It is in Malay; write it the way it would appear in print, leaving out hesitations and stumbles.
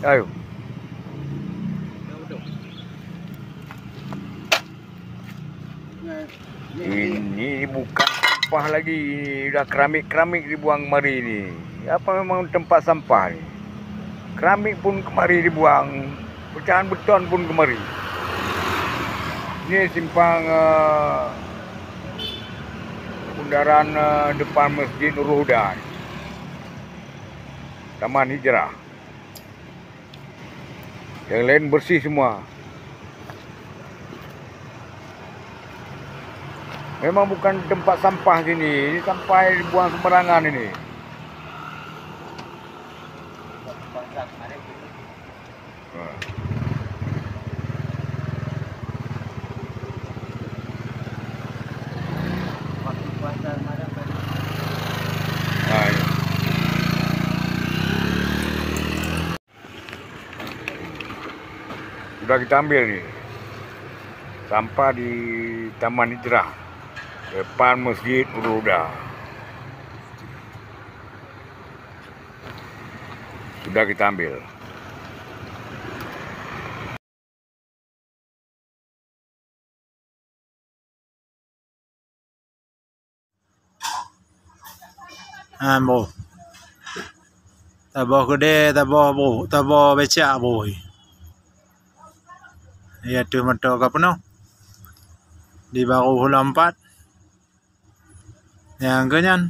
Ayo. Ini bukan sampah lagi, ini udah keramik-keramik dibuang kemari ni. Apa memang tempat sampah ni? Keramik pun kemari dibuang, pecahan beton pun kemari. Ini simpang bundaran depan Masjid Nurul Huda, Taman Hijrah. Yang lain bersih semua. Memang bukan tempat sampah sini. Ini sampai dibuang sembarangan ini. Nah, ini. Sudah kita ambil nih. Sampah di Taman Hijrah depan Masjid Nurul Huda. Sudah kita ambil. Bro. Tabah kedai, tabah bro, tabah becak bro. Ya tu mata ke penuh. Di baru hula 4. Yang kenyan.